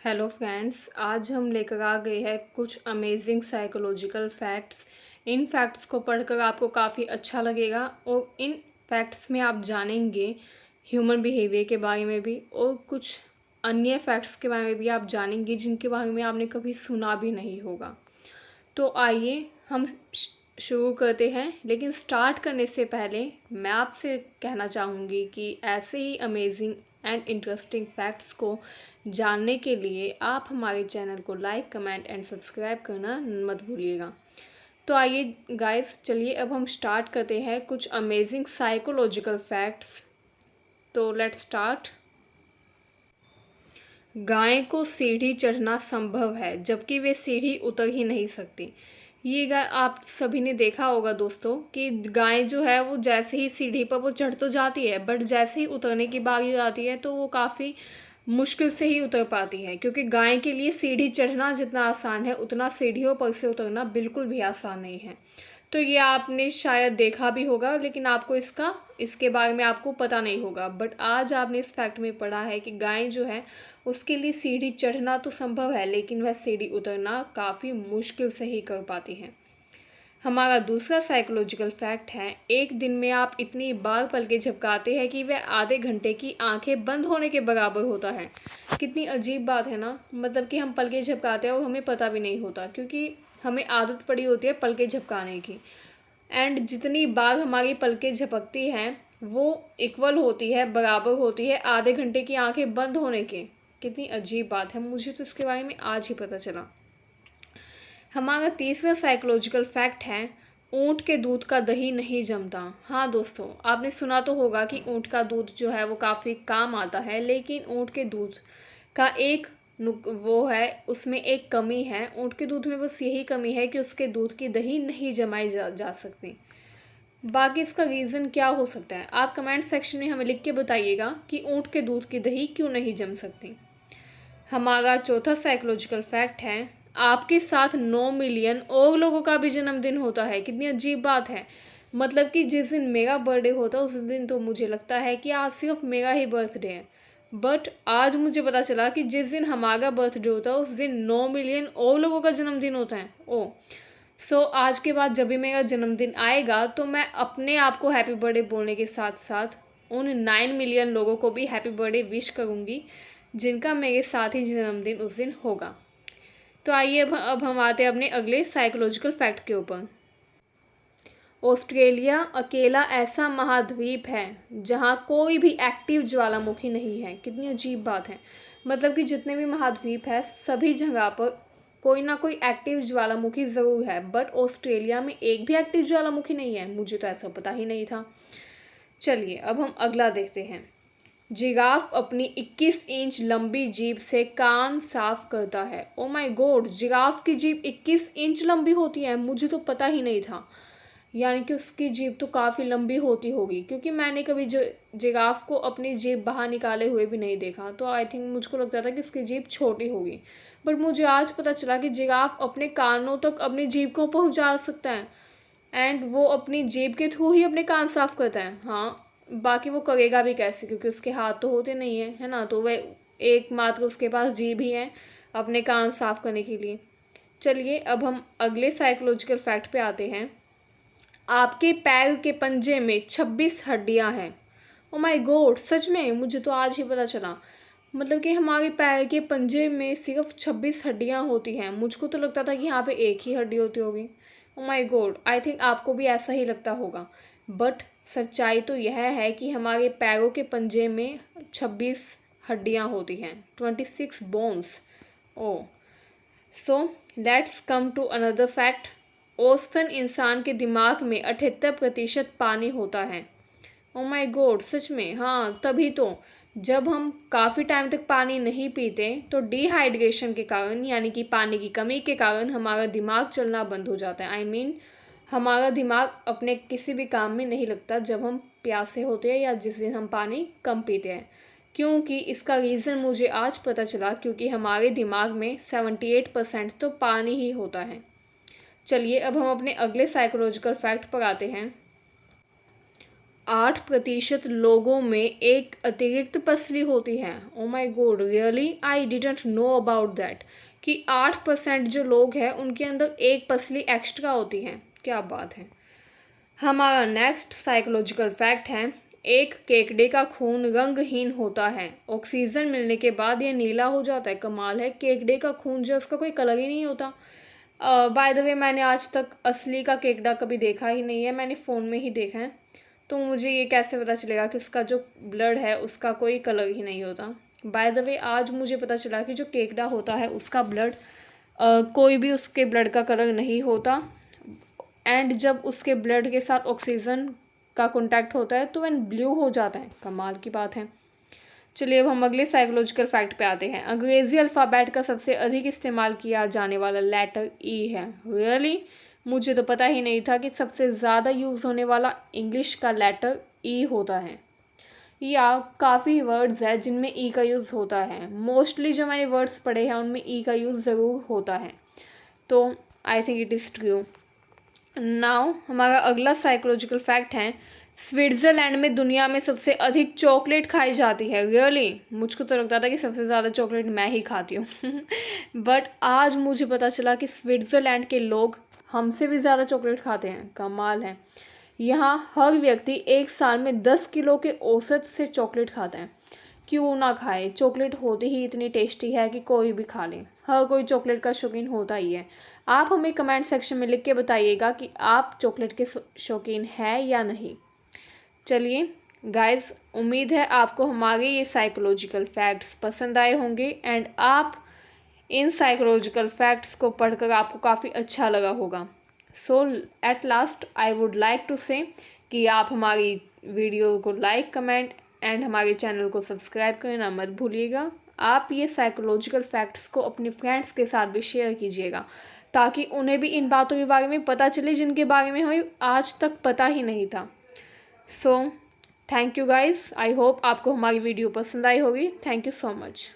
Hello friends, आज हम लेकर आ गए हैं कुछ अमेजिंग साइकोलॉजिकल फैक्ट्स। इन फैक्ट्स को पढ़कर आपको काफ़ी अच्छा लगेगा और इन फैक्ट्स में आप जानेंगे ह्यूमन बिहेवियर के बारे में भी और कुछ अन्य फैक्ट्स के बारे में भी आप जानेंगे जिनके बारे में आपने कभी सुना भी नहीं होगा। तो आइए हम शुरू करते हैं, लेकिन स्टार्ट करने से पहले मैं आपसे कहना चाहूँगी कि ऐसे ही अमेजिंग एंड इंटरेस्टिंग फैक्ट्स को जानने के लिए आप हमारे चैनल को लाइक, कमेंट एंड सब्सक्राइब करना मत भूलिएगा। तो आइए गाइस, चलिए अब हम स्टार्ट करते हैं कुछ अमेजिंग साइकोलॉजिकल फैक्ट्स। तो लेट्स स्टार्ट। गाय को सीढ़ी चढ़ना संभव है जबकि वे सीढ़ी उतर ही नहीं सकती। ये गाय आप सभी ने देखा होगा दोस्तों कि गाय जो है वो जैसे ही सीढ़ी पर वो चढ़ तो जाती है, बट जैसे ही उतरने की बारी आती है तो वो काफ़ी मुश्किल से ही उतर पाती है, क्योंकि गाय के लिए सीढ़ी चढ़ना जितना आसान है उतना सीढ़ियों पर से उतरना बिल्कुल भी आसान नहीं है। तो ये आपने शायद देखा भी होगा, लेकिन आपको इसके बारे में आपको पता नहीं होगा। बट आज आपने इस फैक्ट में पढ़ा है कि गाय जो है उसके लिए सीढ़ी चढ़ना तो संभव है, लेकिन वह सीढ़ी उतरना काफ़ी मुश्किल से ही कर पाती हैं। हमारा दूसरा साइकोलॉजिकल फैक्ट है, एक दिन में आप इतनी बार पलकें झपकाते हैं कि वह आधे घंटे की आंखें बंद होने के बराबर होता है। कितनी अजीब बात है ना, मतलब कि हम पलकें झपकाते हैं और हमें पता भी नहीं होता, क्योंकि हमें आदत पड़ी होती है पलकें झपकाने की। एंड जितनी बार हमारी पलकें झपकती हैं वो इक्वल होती है, बराबर होती है आधे घंटे की आंखें बंद होने के। कितनी अजीब बात है, मुझे तो इसके बारे में आज ही पता चला। हमारा तीसरा साइकोलॉजिकल फैक्ट है, ऊँट के दूध का दही नहीं जमता। हाँ दोस्तों, आपने सुना तो होगा कि ऊँट का दूध जो है वो काफ़ी काम आता है, लेकिन ऊँट के दूध का एक वो है, उसमें एक कमी है। ऊँट के दूध में बस यही कमी है कि उसके दूध की दही नहीं जमाई जा सकती। बाकी इसका रीज़न क्या हो सकता है, आप कमेंट सेक्शन में हमें लिख के बताइएगा कि ऊँट के दूध की दही क्यों नहीं जम सकती। हमारा चौथा साइकोलॉजिकल फैक्ट है, आपके साथ 9 मिलियन और लोगों का भी जन्मदिन होता है। कितनी अजीब बात है, मतलब कि जिस दिन मेरा बर्थडे होता है उस दिन तो मुझे लगता है कि आज सिर्फ मेरा ही बर्थडे है, बट आज मुझे पता चला कि जिस दिन हमारा बर्थडे होता है उस दिन 9 मिलियन और लोगों का जन्मदिन होता है। ओ सो आज के बाद जब भी मेरा जन्मदिन आएगा तो मैं अपने आप को हैप्पी बर्थडे बोलने के साथ साथ उन 9 मिलियन लोगों को भी हैप्पी बर्थडे विश करूँगी जिनका मेरे साथ ही जन्मदिन उस दिन होगा। तो आइए अब हम आते हैं अपने अगले साइकोलॉजिकल फैक्ट के ऊपर। ऑस्ट्रेलिया अकेला ऐसा महाद्वीप है जहाँ कोई भी एक्टिव ज्वालामुखी नहीं है। कितनी अजीब बात है, मतलब कि जितने भी महाद्वीप है सभी जगह पर कोई ना कोई एक्टिव ज्वालामुखी ज़रूर है, बट ऑस्ट्रेलिया में एक भी एक्टिव ज्वालामुखी नहीं है। मुझे तो ऐसा पता ही नहीं था। चलिए अब हम अगला देखते हैं। जिराफ अपनी 21 इंच लंबी जीभ से कान साफ करता है। ओ माय गॉड, जिराफ की जीभ 21 इंच लंबी होती है, मुझे तो पता ही नहीं था। यानी कि उसकी जीभ तो काफ़ी लंबी होती होगी, क्योंकि मैंने कभी जिराफ को अपनी जीभ बाहर निकाले हुए भी नहीं देखा। तो आई थिंक मुझको लगता था कि उसकी जीभ छोटी होगी, बट मुझे आज पता चला कि जिराफ अपने कानों तक अपनी जीभ को पहुंचा सकता है, एंड वो अपनी जेब के थ्रू ही अपने कान साफ करता है। हाँ, बाकी वो करेगा भी कैसे, क्योंकि उसके हाथ तो होते नहीं है ना, तो वह एकमात्र उसके पास जीभ ही है अपने कान साफ करने के लिए। चलिए अब हम अगले साइकोलॉजिकल फैक्ट पे आते हैं। आपके पैर के पंजे में 26 हड्डियां हैं। ओ माय गॉड, सच में मुझे तो आज ही पता चला। मतलब कि हमारे पैर के पंजे में सिर्फ 26 हड्डियां होती हैं। मुझको तो लगता था कि यहाँ पे एक ही हड्डी होती होगी। Oh my God, I think आपको भी ऐसा ही लगता होगा, बट सच्चाई तो यह है कि हमारे पैरों के पंजे में 26 हड्डियां होती हैं, 26 bones. Oh so let's come to another fact. औसतन इंसान के दिमाग में 78% पानी होता है। ओ माय गॉड, सच में। हाँ, तभी तो जब हम काफ़ी टाइम तक पानी नहीं पीते तो डिहाइड्रेशन के कारण, यानी कि पानी की कमी के कारण हमारा दिमाग चलना बंद हो जाता है। आई मीन हमारा दिमाग अपने किसी भी काम में नहीं लगता जब हम प्यासे होते हैं या जिस दिन हम पानी कम पीते हैं। क्योंकि इसका रीज़न मुझे आज पता चला, क्योंकि हमारे दिमाग में 78% तो पानी ही होता है। चलिए अब हम अपने अगले साइकोलॉजिकल फैक्ट पर आते हैं। 8% लोगों में एक अतिरिक्त पसली होती है। Oh my god, really I didn't know about that कि 8% जो लोग हैं उनके अंदर एक पसली एक्स्ट्रा होती है। क्या बात है। हमारा नेक्स्ट साइकोलॉजिकल फैक्ट है, एक केकड़े का खून रंगहीन होता है, ऑक्सीजन मिलने के बाद ये नीला हो जाता है। कमाल है, केकड़े का खून जो उसका कोई कलर ही नहीं होता। बाय द वे मैंने आज तक असली का केकड़ा कभी देखा ही नहीं है, मैंने फ़ोन में ही देखा है, तो मुझे ये कैसे पता चलेगा कि उसका जो ब्लड है उसका कोई कलर ही नहीं होता। बाय द वे आज मुझे पता चला कि जो केकड़ा होता है उसका ब्लड कोई भी उसके ब्लड का कलर नहीं होता, एंड जब उसके ब्लड के साथ ऑक्सीजन का कॉन्टैक्ट होता है तो वह ब्लू हो जाता है। कमाल की बात है। चलिए अब हम अगले साइकोलॉजिकल फैक्ट पे आते हैं। अंग्रेज़ी अल्फ़ाबेट का सबसे अधिक इस्तेमाल किया जाने वाला लेटर ई है। रियली, मुझे तो पता ही नहीं था कि सबसे ज़्यादा यूज़ होने वाला इंग्लिश का लेटर ई होता है। या काफ़ी वर्ड्स है जिनमें ई का यूज़ होता है। मोस्टली जो मैंने वर्ड्स पढ़े हैं उनमें ई का यूज़ ज़रूर होता है, तो I think it is true. Now हमारा अगला साइकोलॉजिकल फैक्ट है, स्विट्ज़रलैंड में दुनिया में सबसे अधिक चॉकलेट खाई जाती है। रियली, मुझको तो लगता था कि सबसे ज़्यादा चॉकलेट मैं ही खाती हूँ बट आज मुझे पता चला कि स्विट्ज़रलैंड के लोग हमसे भी ज़्यादा चॉकलेट खाते हैं। कमाल है। यहाँ हर व्यक्ति एक साल में 10 किलो के औसत से चॉकलेट खाता है। क्यों ना खाए, चॉकलेट होती ही इतनी टेस्टी है कि कोई भी खा ले। हर कोई चॉकलेट का शौकीन होता ही है। आप हमें कमेंट सेक्शन में लिख के बताइएगा कि आप चॉकलेट के शौकीन हैं या नहीं। चलिए गाइस, उम्मीद है आपको हमारे ये साइकोलॉजिकल फैक्ट्स पसंद आए होंगे एंड आप इन साइकोलॉजिकल फैक्ट्स को पढ़कर आपको काफ़ी अच्छा लगा होगा। So at last I would like to say कि आप हमारी वीडियो को लाइक, कमेंट एंड हमारे चैनल को सब्सक्राइब करना मत भूलिएगा। आप ये साइकोलॉजिकल फैक्ट्स को अपने फ्रेंड्स के साथ भी शेयर कीजिएगा ताकि उन्हें भी इन बातों के बारे में पता चले जिनके बारे में हमें आज तक पता ही नहीं था। So thank you guys, I hope आपको हमारी वीडियो पसंद आई होगी। Thank you so much.